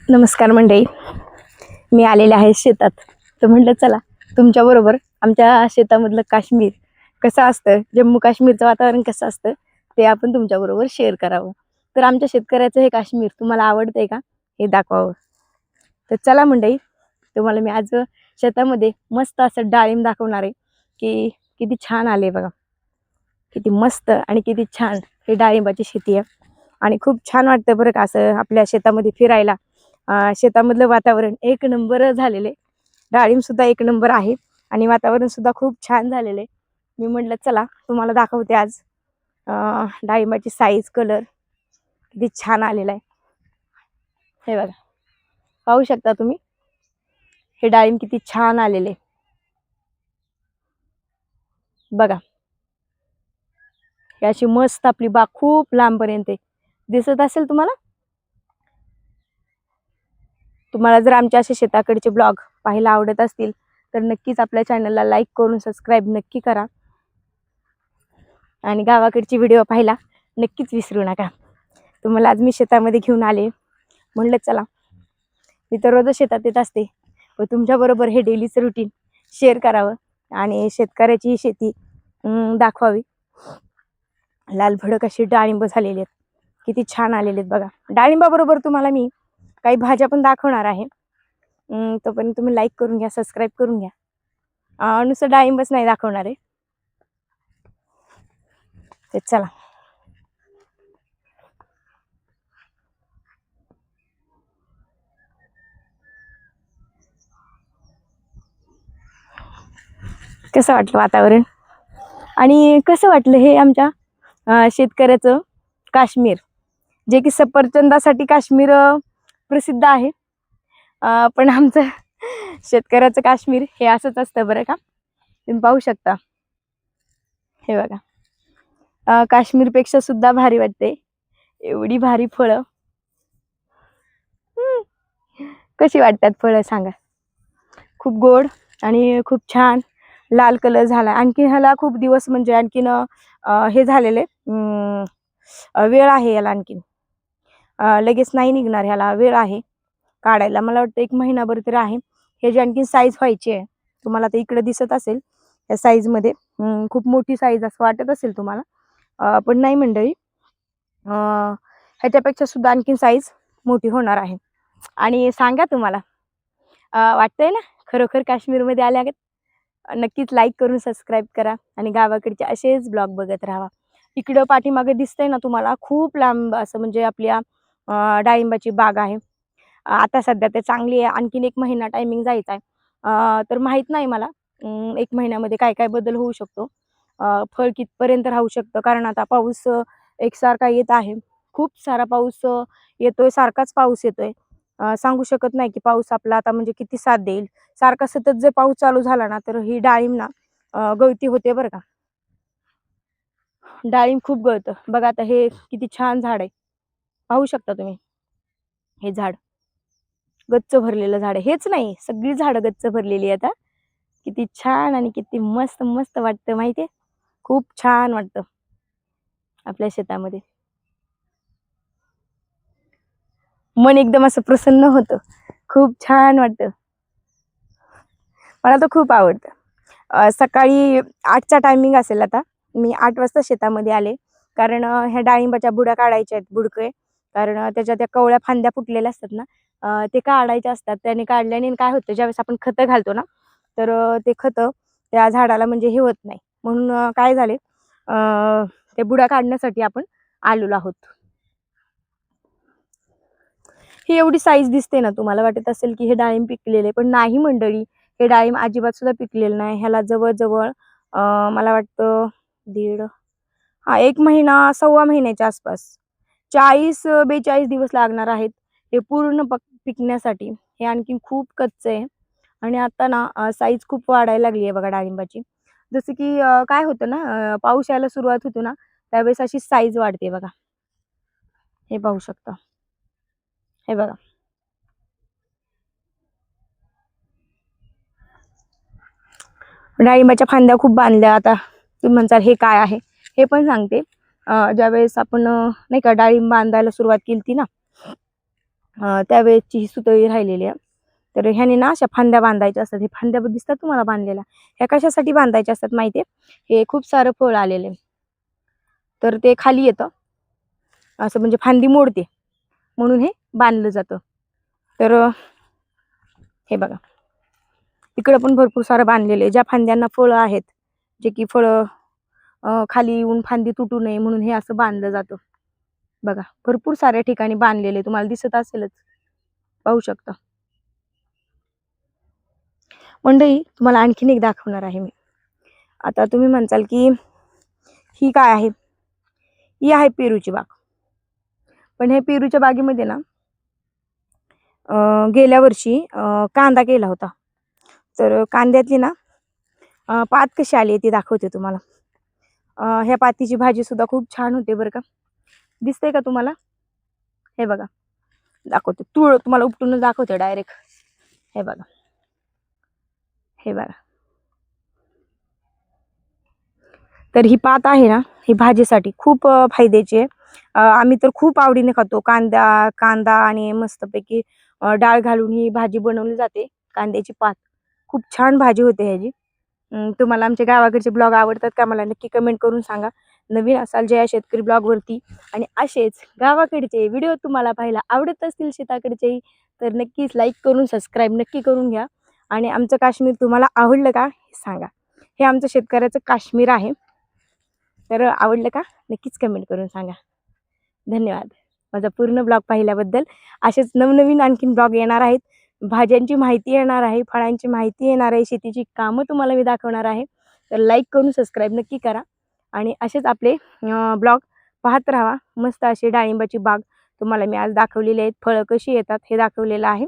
नमस्कार मंडळी, मी आलेले आहे शेतात. तर म्हटलं चला तुमच्याबरोबर आमच्या शेतामधलं काश्मीर कसं असतं, जम्मू काश्मीरचं वातावरण कसं असतं ते आपण तुमच्याबरोबर शेअर करावं. तर आमच्या शेतकऱ्याचं हे काश्मीर तुम्हाला आवडतंय का हे दाखवावं. तर चला मंडळी, तुम्हाला मी आज शेतामध्ये मस्त असं डाळिंब दाखवणार आहे की किती छान आले बघा. किती मस्त आणि किती छान हे डाळिंबाची शेती आहे. आणि खूप छान वाटतं बरं का असं आपल्या शेतामध्ये फिरायला. शेतामधलं वातावरण एक नंबर झालेले, डाळिंब सुद्धा एक नंबर आहे आणि वातावरण सुद्धा खूप छान झालेले. मी म्हटलं चला तुम्हाला दाखवते आज डाळिंबाची साईज, कलर किती छान आलेला आहे. हे बघा, पाहू शकता तुम्ही हे डाळिंब किती छान आलेले बघा. ही अशी मस्त आपली बाग खूप लांबपर्यंत दिसत असेल तुम्हाला. तुम्हाला जर आमच्या असे शेताकडचे ब्लॉग पाहायला आवडत असतील तर नक्कीच आपल्या चॅनलला लाईक करून सबस्क्राईब नक्की करा आणि गावाकडची व्हिडिओ पाहायला नक्कीच विसरू नका. तुम्हाला आज मी शेतामध्ये घेऊन आले, म्हणलं चला मी तर रोज शेतात येत असते व तुमच्याबरोबर हे डेलीचं रुटीन शेअर करावं आणि शेतकऱ्याची शेती दाखवावी. लाल भडक अशी डाळिंब झालेली आहेत, किती छान आलेले आहेत बघा. डाळिंबाबरोबर तुम्हाला मी काही भाज्या पण दाखवणार आहे. तोपर्यंत तुम्ही लाईक करून घ्या, सबस्क्राईब करून घ्या. नुसतं डाळिंबच नाही दाखवणार आहे. ते चला कसं वाटलं वातावरण आणि कसं वाटलं हे आमच्या शेतकऱ्याचं काश्मीर, जे की सफरचंदासाठी काश्मीर प्रसिद्ध आहे. पण आमचं शेतकऱ्याचं काश्मीर हे असंच असतं बरं का. तुम्ही पाहू शकता हे बघा, काश्मीरपेक्षा सुद्धा भारी वाटते. एवढी भारी फळं. कशी वाटतात फळं सांगा. खूप गोड आणि खूप छान लाल कलर झाला. आणखी ह्याला खूप दिवस म्हणजे आणखीन हे झालेले वेळ आहे याला. आणखीन लगेच नाही निघणार, ह्याला वेळ आहे काढायला. मला वाटतं 1 महिनाभर तरी आहे. हे जे आणखीन साईज व्हायची आहे, तुम्हाला तर इकडे दिसत असेल या साईजमध्ये खूप मोठी साईज असं वाटत असेल तुम्हाला, पण नाही मंडळी, ह्याच्यापेक्षा सुद्धा आणखीन साईज मोठी होणार आहे. आणि सांगा तुम्हाला वाटतंय ना खरोखर काश्मीरमध्ये आल्या आहेत. नक्कीच लाईक करून सबस्क्राईब करा आणि गावाकडचे असेच ब्लॉग बघत राहा. इकडं पाठीमागे दिसतंय ना तुम्हाला खूप लांब असं म्हणजे आपल्या डाळिंबाची बाग आहे. आता सध्या ते चांगली आहे. आणखीन 1 महिना टायमिंग जायचा आहे. तर माहीत नाही मला 1 महिन्यामध्ये काय काय बदल होऊ शकतो, फळ कितपर्यंत राहू शकतं. कारण आता पाऊस एकसारखा येत आहे. खूप सारा पाऊस येतोय, सारखाच पाऊस येतोय. सांगू शकत नाही की पाऊस आपला आता म्हणजे किती साथ देईल. सारखा सतत जर पाऊस चालू झाला ना तर ही डाळिंब ना गळती होते बरं का. डाळिंब खूप गळतं बघा. आता हे किती छान झाड आहे, पाहू शकता तुम्ही. हे झाड गच्च भरलेलं झाड आहे. हेच नाही, सगळी झाडं गच्च भरलेली आता. किती छान आणि किती मस्त मस्त वाटतं माहितीये. खूप छान वाटतं आपल्या शेतामध्ये. मन एकदम असं प्रसन्न होतं, खूप छान वाटतं. मला तर खूप आवडतं. सकाळी 8चा टायमिंग असेल आता. मी 8 वाजता शेतामध्ये आले, कारण ह्या डाळिंबाच्या बुड्या काढायच्या आहेत, बुडके. कारण त्याच्या त्या कवळ्या फांद्या फुटलेल्या असतात ना, ते काढायचे असतात. त्याने काढल्याने काय होतं, ज्यावेळेस आपण खतं घालतो ना तर ते खतं त्या झाडाला म्हणजे हे होत नाही. म्हणून काय झाले, ते बुड्या काढण्यासाठी आपण आलेलो आहोत. ही एवढी साईज दिसते ना, तुम्हाला वाटत असेल की हे डाळिंब पिकलेले, पण नाही मंडळी. हे डाळिंब अजिबात सुद्धा पिकलेलं नाही. ह्याला जवळ-जवळ मला वाटतं दीड, 1 महिना, सव्वा महिन्याच्या आसपास 40-42 दिवस लागणार आहेत हे पूर्ण पिकण्यासाठी. हे आणखीन खूप कच्चं आहे आणि आता ना साईज खूप वाढायला लागली आहे बघा डाळिंबाची. जसं की काय होतं ना, पाऊस यायला सुरुवात होतो ना त्यावेळेस अशी साईज वाढते बघा. हे पाहू शकता. हे बघा. डाळिंबाच्या फांद्या खूप बांधल्या. आता तुम्ही म्हणताल हे काय आहे, हे पण सांगते. ज्यावेळेस आपण नाही का डाळिंब बांधायला सुरुवात केली ना, त्यावेळेची ही सुतळी राहिलेली आहे. तर ह्याने ना अशा फांद्या बांधायच्या असतात. हे फांद्या दिसतात तुम्हाला बांधलेल्या, ह्या कशासाठी बांधायच्या असतात माहिती आहे? हे खूप सारं फळ आलेले तर ते खाली येतं, असं म्हणजे फांदी मोडते म्हणून हे बांधलं जातं. तर हे बघा इकडं पण भरपूर सारं बांधलेले, ज्या फांद्यांना फळं आहेत, जे की फळं खाली येऊन फांदी तुटू नये म्हणून हे असं बांधलं जातं. बघा भरपूर साऱ्या ठिकाणी बांधलेले तुम्हाला दिसत असेलच, पाहू शकता. मंडळी तुम्हाला आणखीन एक दाखवणार आहे मी. आता तुम्ही म्हणसाल की ही काय आहे? ही आहे पेरूची बाग. पण हे पेरूच्या बागेमध्ये ना गेल्या वर्षी कांदा केला होता. तर कांद्यातली ना पात कशी आली ती दाखवते तुम्हाला. ह्या पातीची भाजी सुद्धा खूप छान होते बरं का. दिसते का तुम्हाला? हे बघा दाखवते, तुम्हाला उपटून दाखवते डायरेक्ट. हे बघा, हे बघा. तर ही पात आहे ना, ही भाजीसाठी खूप फायद्याची आहे. आम्ही तर खूप आवडीने खातो. कांदा आणि मस्तपैकी डाळ घालून ही भाजी बनवली जाते. कांद्याची पात खूप छान भाजी होते ह्याची. तुम्हाला आमच्या गावाकडचे ब्लॉग आवडतात का? मला नक्की कमेंट करून सांगा. नवीन असाल जया शेतकरी ब्लॉगवरती आणि असेच गावाकडचे व्हिडिओ तुम्हाला पाहायला आवडत असतील शेताकडचेही, तर नक्कीच लाईक करून सबस्क्राईब नक्की करून घ्या. आणि आमचं काश्मीर तुम्हाला आवडलं का हे सांगा. हे आमचं शेतकऱ्याचं काश्मीर आहे. तर आवडलं का नक्कीच कमेंट करून सांगा. धन्यवाद माझा पूर्ण ब्लॉग पाहिल्याबद्दल. असेच नवनवीन आणखीन ब्लॉग येणार आहेत. भाज्यांची माहिती येणार आहे, फळांची माहिती येणार आहे, शेतीची कामं तुम्हाला मी दाखवणार आहे. तर लाईक करून सबस्क्राईब नक्की करा आणि असेच आपले ब्लॉग पाहत राहा. मस्त अशी डाळिंबाची बाग तुम्हाला मी आज दाखवलेली आहेत. फळं कशी येतात हे दाखवलेलं आहे.